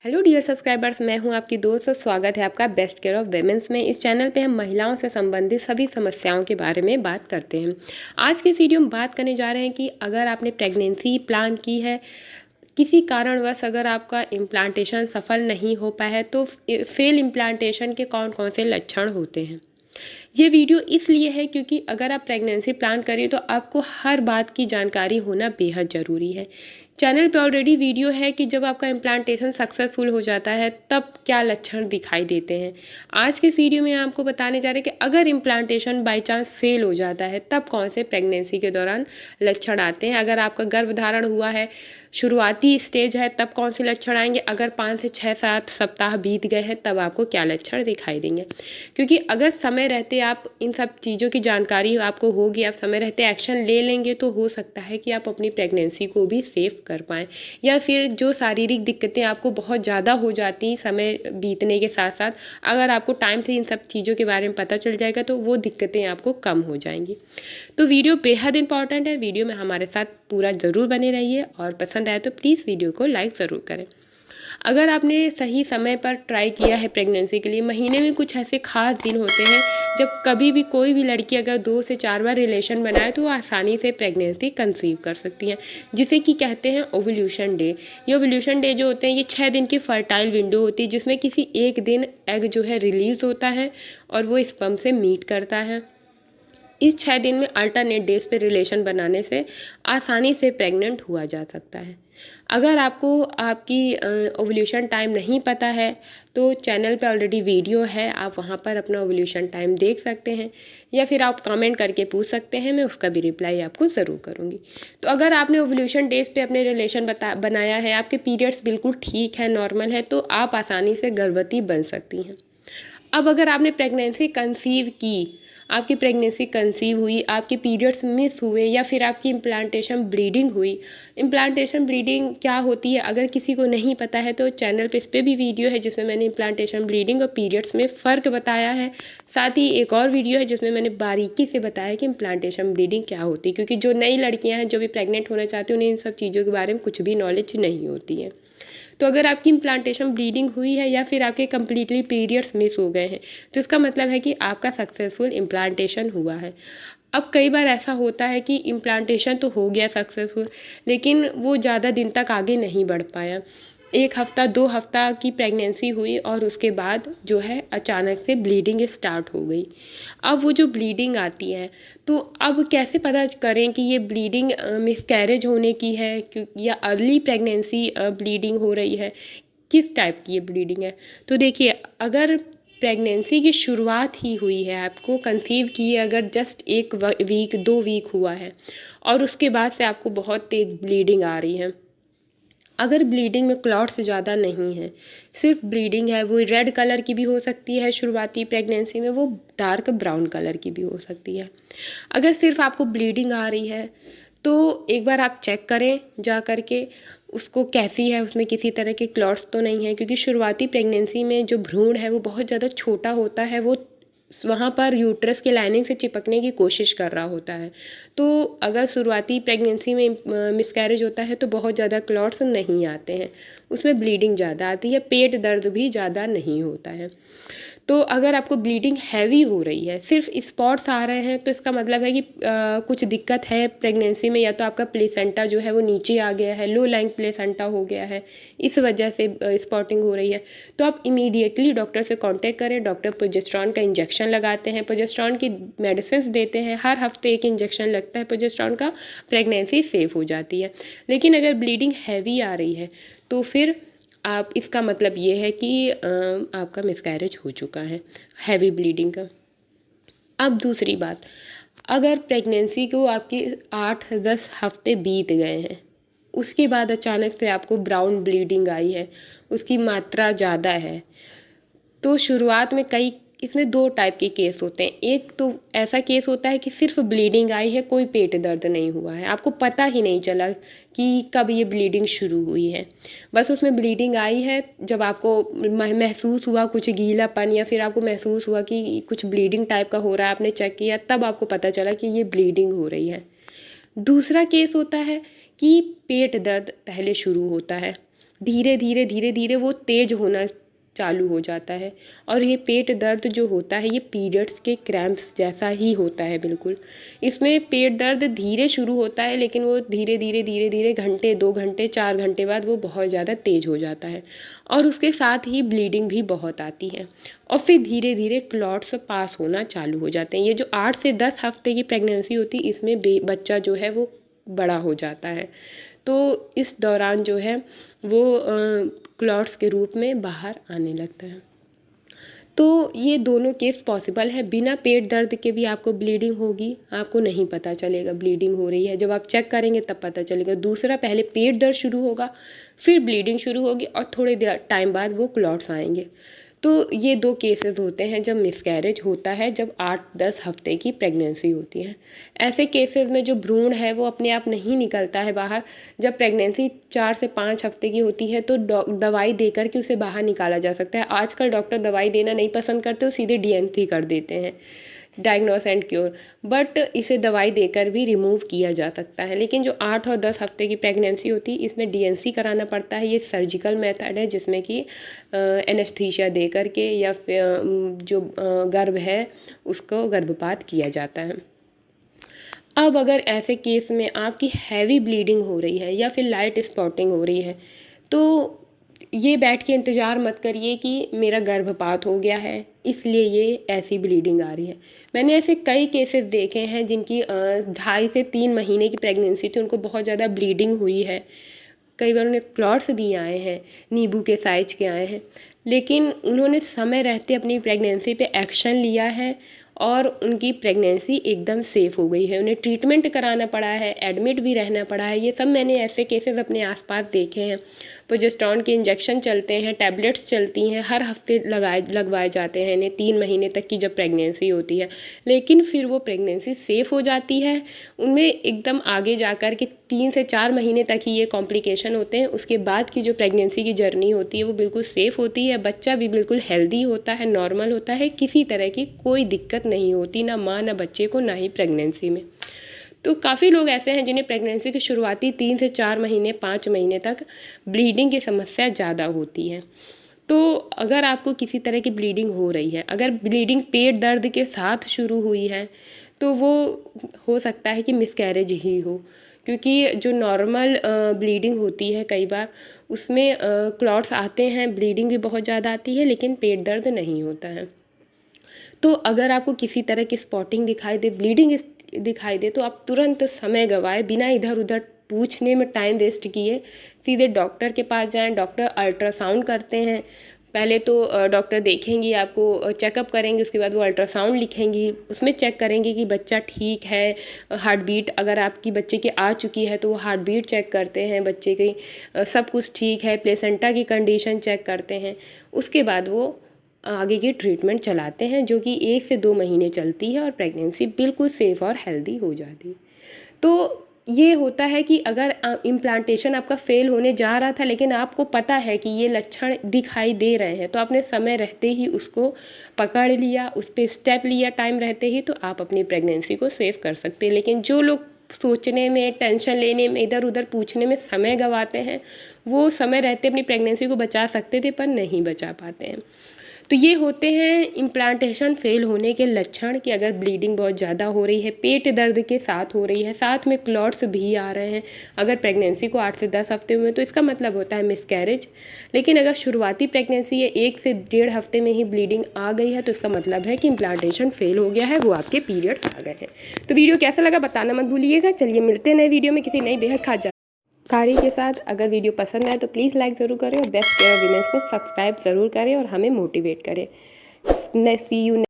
Hello dear subscribers, मैं हूं आपकी दोस्त और स्वागत है आपका बेस्ट केयर ऑफ वेमेंस में। इस चैनल पे हम महिलाओं से संबंधित सभी समस्याओं के बारे में बात करते हैं। आज के इस वीडियो में बात करने जा रहे हैं कि अगर आपने प्रेगनेंसी प्लान की है, किसी कारणवश अगर आपका इम्प्लांटेशन सफल नहीं हो पाया है, तो फेल इम्प्लांटेशन के कौन कौन से लक्षण होते हैं। ये वीडियो इसलिए है क्योंकि अगर आप प्रेगनेंसी प्लान करें तो आपको हर बात की जानकारी होना बेहद ज़रूरी है। चैनल पे ऑलरेडी वीडियो है कि जब आपका इम्प्लांटेशन सक्सेसफुल हो जाता है तब क्या लक्षण दिखाई देते हैं। आज के इस वीडियो में आपको बताने जा रहे हैं कि अगर इम्प्लांटेशन बाय चांस फेल हो जाता है तब कौन से प्रेगनेंसी के दौरान लक्षण आते हैं। अगर आपका गर्भधारण हुआ है, शुरुआती स्टेज है, तब कौन से लक्षण आएंगे। अगर 5 से 6-7 सप्ताह बीत गए हैं तब आपको क्या लक्षण दिखाई देंगे। क्योंकि अगर समय रहते आप इन सब चीज़ों की जानकारी आपको होगी, आप समय रहते एक्शन ले लेंगे तो हो सकता है कि आप अपनी प्रेगनेंसी को भी सेव कर पाएँ। या फिर जो शारीरिक दिक्कतें आपको बहुत ज़्यादा हो जाती समय बीतने के साथ साथ, अगर आपको टाइम से इन सब चीज़ों के बारे में पता चल जाएगा तो वो दिक्कतें आपको कम हो जाएंगी। तो वीडियो बेहद इंपॉर्टेंट है, वीडियो में हमारे साथ पूरा ज़रूर बने रहिए और पसंद आए तो प्लीज़ वीडियो को लाइक ज़रूर करें। अगर आपने सही समय पर ट्राई किया है प्रेगनेंसी के लिए, महीने में कुछ ऐसे खास दिन होते हैं जब कभी भी कोई भी लड़की अगर 2 से 4 बार रिलेशन बनाए तो वो आसानी से प्रेगनेंसी कंसीव कर सकती हैं, जिसे कि कहते हैं ओव्यूलेशन डे। ये ओव्यूलेशन डे जो होते हैं ये 6 दिन की फर्टाइल विंडो होती है, जिसमें किसी एक दिन एग जो है रिलीज होता है और वो स्पर्म से मीट करता है। इस 6 दिन में अल्टरनेट डेज पे रिलेशन बनाने से आसानी से प्रेग्नेंट हुआ जा सकता है। अगर आपको आपकी ओव्यूलेशन टाइम नहीं पता है तो चैनल पे ऑलरेडी वीडियो है, आप वहाँ पर अपना ओव्यूलेशन टाइम देख सकते हैं या फिर आप कमेंट करके पूछ सकते हैं, मैं उसका भी रिप्लाई आपको ज़रूर करूँगी। तो अगर आपने ओव्यूलेशन डेज पे अपने रिलेशन बनाया है, आपके पीरियड्स बिल्कुल ठीक है, नॉर्मल है, तो आप आसानी से गर्भवती बन सकती हैं। अब अगर आपने प्रेगनेंसी कंसीव की, आपकी प्रेगनेंसी कंसीव हुई, आपके पीरियड्स मिस हुए या फिर आपकी इम्प्लांटेशन ब्लीडिंग हुई। इम्प्लांटेशन ब्लीडिंग क्या होती है अगर किसी को नहीं पता है तो चैनल पे इस पर भी वीडियो है जिसमें मैंने इम्प्लांटेशन ब्लीडिंग और पीरियड्स में फ़र्क बताया है। साथ ही एक और वीडियो है जिसमें मैंने बारीकी से बताया कि इम्प्लांटेशन ब्लीडिंग क्या होती है, क्योंकि जो नई लड़कियाँ हैं जो भी प्रेग्नेंट होना चाहती हैं उन्हें इन सब चीज़ों के बारे में कुछ भी नॉलेज नहीं होती है। तो अगर आपकी इम्प्लांटेशन ब्लीडिंग हुई है या फिर आपके कम्प्लीटली पीरियड्स मिस हो गए हैं तो इसका मतलब है कि आपका सक्सेसफुल इम्प्लांटेशन हुआ है। अब कई बार ऐसा होता है कि इम्प्लांटेशन तो हो गया सक्सेसफुल, लेकिन वो ज़्यादा दिन तक आगे नहीं बढ़ पाया। 1 हफ्ता 2 हफ्ता की प्रेगनेंसी हुई और उसके बाद जो है अचानक से ब्लीडिंग स्टार्ट हो गई। अब वो जो ब्लीडिंग आती है तो अब कैसे पता करें कि ये ब्लीडिंग मिसकैरेज होने की है या अर्ली प्रेगनेंसी ब्लीडिंग हो रही है, किस टाइप की ये ब्लीडिंग है। तो देखिए, अगर प्रेगनेंसी की शुरुआत ही हुई है, आपको कंसीव की है अगर जस्ट 1 वीक 2 वीक हुआ है और उसके बाद से आपको बहुत तेज़ ब्लीडिंग आ रही है, अगर ब्लीडिंग में क्लॉट्स ज़्यादा नहीं है, सिर्फ ब्लीडिंग है, वो रेड कलर की भी हो सकती है शुरुआती प्रेगनेंसी में, वो डार्क ब्राउन कलर की भी हो सकती है। अगर सिर्फ आपको ब्लीडिंग आ रही है तो एक बार आप चेक करें जा कर के उसको कैसी है, उसमें किसी तरह के क्लॉट्स तो नहीं है, क्योंकि शुरुआती प्रेगनेंसी में जो भ्रूण है वो बहुत ज़्यादा छोटा होता है, वो वहाँ पर यूट्रस के लाइनिंग से चिपकने की कोशिश कर रहा होता है। तो अगर शुरुआती प्रेगनेंसी में मिसकैरेज होता है तो बहुत ज़्यादा क्लॉट्स नहीं आते हैं, उसमें ब्लीडिंग ज़्यादा आती है, पेट दर्द भी ज़्यादा नहीं होता है। तो अगर आपको ब्लीडिंग हैवी हो रही है, सिर्फ स्पॉट्स आ रहे हैं, तो इसका मतलब है कि कुछ दिक्कत है प्रेगनेंसी में, या तो आपका प्लेसेंटा जो है वो नीचे आ गया है, लो लाइंग प्लेसेंटा हो गया है, इस वजह से स्पॉटिंग हो रही है। तो आप इमीडिएटली डॉक्टर से कांटेक्ट करें। डॉक्टर प्रोजेस्टेरॉन का इंजेक्शन लगाते हैं, प्रोजेस्टेरॉन की मेडिसिन देते हैं, हर हफ्ते 1 इंजेक्शन लगता है प्रोजेस्टेरॉन का, प्रेगनेंसी सेफ हो जाती है। लेकिन अगर ब्लीडिंग हैवी आ रही है तो फिर आप, इसका मतलब ये है कि आपका मिसकैरेज हो चुका है, हैवी ब्लीडिंग का। अब दूसरी बात, अगर प्रेगनेंसी को आपकी 8-10 हफ्ते बीत गए हैं, उसके बाद अचानक से आपको ब्राउन ब्लीडिंग आई है, उसकी मात्रा ज़्यादा है, तो शुरुआत में कई, इसमें 2 टाइप के केस होते हैं। एक तो ऐसा केस होता है कि सिर्फ ब्लीडिंग आई है, कोई पेट दर्द नहीं हुआ है, आपको पता ही नहीं चला कि कब ये ब्लीडिंग शुरू हुई है, बस उसमें ब्लीडिंग आई है। जब आपको महसूस हुआ कुछ गीलापन या फिर आपको महसूस हुआ कि कुछ ब्लीडिंग टाइप का हो रहा है, आपने चेक किया, तब आपको पता चला कि ये ब्लीडिंग हो रही है। दूसरा केस होता है कि पेट दर्द पहले शुरू होता है, धीरे धीरे वो तेज होना चालू हो जाता है। और ये पेट दर्द जो होता है ये पीरियड्स के क्रैम्प्स जैसा ही होता है बिल्कुल। इसमें पेट दर्द धीरे शुरू होता है, लेकिन वो धीरे धीरे घंटे, 2 घंटे, 4 घंटे बाद वो बहुत ज़्यादा तेज हो जाता है और उसके साथ ही ब्लीडिंग भी बहुत आती है और फिर धीरे धीरे क्लॉट्स पास होना चालू हो जाते हैं। ये जो 8 से 10 हफ्ते की प्रेगनेंसी होती है इसमें बच्चा जो है वो बड़ा हो जाता है। तो इस दौरान जो है वो क्लॉट्स के रूप में बाहर आने लगता है। तो ये दोनों केस पॉसिबल है। बिना पेट दर्द के भी आपको ब्लीडिंग होगी, आपको नहीं पता चलेगा ब्लीडिंग हो रही है। जब आप चेक करेंगे तब पता चलेगा। दूसरा, पहले पेट दर्द शुरू होगा, फिर ब्लीडिंग शुरू होगी और थोड़े टाइम बाद वो क्लॉट्स आएंगे। तो ये 2 केसेस होते हैं जब मिसकैरेज होता है, जब 8-10 हफ्ते की प्रेगनेंसी होती है। ऐसे केसेस में जो भ्रूण है वो अपने आप नहीं निकलता है बाहर। जब प्रेगनेंसी 4 से 5 हफ्ते की होती है तो दवाई देकर के उसे बाहर निकाला जा सकता है। आजकल डॉक्टर दवाई देना नहीं पसंद करते, वो सीधे डीएनसी कर देते हैं, डायग्नोस एंड क्योर। बट इसे दवाई देकर भी रिमूव किया जा सकता है। लेकिन जो 8 और 10 हफ्ते की प्रेगनेंसी होती है इसमें डीएनसी कराना पड़ता है। ये सर्जिकल मेथड है जिसमें कि एनेस्थीसिया दे करके या फिर जो गर्भ है उसको गर्भपात किया जाता है। अब अगर ऐसे केस में आपकी हैवी ब्लीडिंग हो रही है या फिर लाइट स्पॉटिंग हो रही है तो ये बैठ के इंतज़ार मत करिए कि मेरा गर्भपात हो गया है इसलिए ये ऐसी ब्लीडिंग आ रही है। मैंने ऐसे कई केसेस देखे हैं जिनकी 2.5 से 3 महीने की प्रेगनेंसी थी, उनको बहुत ज़्यादा ब्लीडिंग हुई है। कई बार उन्हें क्लॉट्स भी आए हैं, नींबू के साइज के आए हैं, लेकिन उन्होंने समय रहते अपनी प्रेगनेंसी पे एक्शन लिया है और उनकी प्रेगनेंसी एकदम सेफ़ हो गई है। उन्हें ट्रीटमेंट कराना पड़ा है, एडमिट भी रहना पड़ा है। ये सब मैंने ऐसे केसेस अपने आसपास देखे हैं। प्रोजेस्टेरोन के इंजेक्शन चलते हैं, टैबलेट्स चलती हैं, हर हफ्ते लगवाए जाते हैं इन्हें 3 महीने तक की जब प्रेगनेंसी होती है। लेकिन फिर वो प्रेगनेंसी सेफ़ हो जाती है। उनमें एकदम आगे जाकर के 3 से 4 महीने तक ही ये कॉम्प्लिकेशन होते हैं। उसके बाद की जो प्रेगनेंसी की जर्नी होती है वो बिल्कुल सेफ़ होती है। बच्चा भी बिल्कुल हेल्दी होता है, नॉर्मल होता है, किसी तरह की कोई दिक्कत नहीं होती, ना माँ ना बच्चे को, ना ही प्रेगनेंसी में। तो काफ़ी लोग ऐसे हैं जिन्हें प्रेगनेंसी के शुरुआती 3 से 4 महीने, 5 महीने तक ब्लीडिंग की समस्या ज़्यादा होती है। तो अगर आपको किसी तरह की ब्लीडिंग हो रही है, अगर ब्लीडिंग पेट दर्द के साथ शुरू हुई है तो वो हो सकता है कि मिसकैरेज ही हो, क्योंकि जो नॉर्मल ब्लीडिंग होती है कई बार उसमें क्लॉट्स आते हैं, ब्लीडिंग भी बहुत ज़्यादा आती है, लेकिन पेट दर्द नहीं होता है। तो अगर आपको किसी तरह की स्पॉटिंग दिखाई दे, ब्लीडिंग दिखाई दे, तो आप तुरंत समय गंवाए बिना इधर उधर पूछने में टाइम वेस्ट किए सीधे डॉक्टर के पास जाएं। डॉक्टर अल्ट्रासाउंड करते हैं। पहले तो डॉक्टर देखेंगी, आपको चेकअप करेंगे, उसके बाद वो अल्ट्रासाउंड लिखेंगी, उसमें चेक करेंगे कि बच्चा ठीक है। हार्ट बीट अगर आपकी बच्चे की आ चुकी है तो वो हार्ट बीट चेक करते हैं बच्चे की, सब कुछ ठीक है, प्लेसेंटा की कंडीशन चेक करते हैं। उसके बाद वो आगे की ट्रीटमेंट चलाते हैं जो कि 1 से 2 महीने चलती है और प्रेगनेंसी बिल्कुल सेफ़ और हेल्दी हो जाती है। तो ये होता है कि अगर इम्प्लांटेशन आपका फेल होने जा रहा था लेकिन आपको पता है कि ये लक्षण दिखाई दे रहे हैं, तो आपने समय रहते ही उसको पकड़ लिया, उस पर स्टेप लिया टाइम रहते ही, तो आप अपनी प्रेगनेंसी को सेव कर सकते हैं। लेकिन जो लोग सोचने में, टेंशन लेने में, इधर उधर पूछने में समय गंवाते हैं, वो समय रहते अपनी प्रेगनेंसी को बचा सकते थे पर नहीं बचा पाते हैं। तो ये होते हैं इम्प्लांटेशन फेल होने के लक्षण कि अगर ब्लीडिंग बहुत ज़्यादा हो रही है, पेट दर्द के साथ हो रही है, साथ में क्लॉट्स भी आ रहे हैं। अगर प्रेगनेंसी को 8 से 10 हफ्ते हुए तो इसका मतलब होता है मिसकैरेज। लेकिन अगर शुरुआती प्रेगनेंसी है, 1 से 1.5 हफ्ते में ही ब्लीडिंग आ गई है, तो इसका मतलब है कि इम्प्लांटेशन फेल हो गया है, वो आपके पीरियड्स आ गए हैं। तो वीडियो कैसा लगा बताना मत भूलिएगा। चलिए मिलते हैं नए वीडियो में किसी नई बेहद खास जानकारी के साथ। अगर वीडियो पसंद आए तो प्लीज़ लाइक ज़रूर करें और बेस्ट केयर ऑफ विमेंस को सब्सक्राइब ज़रूर करें और हमें मोटिवेट करें। सी यू।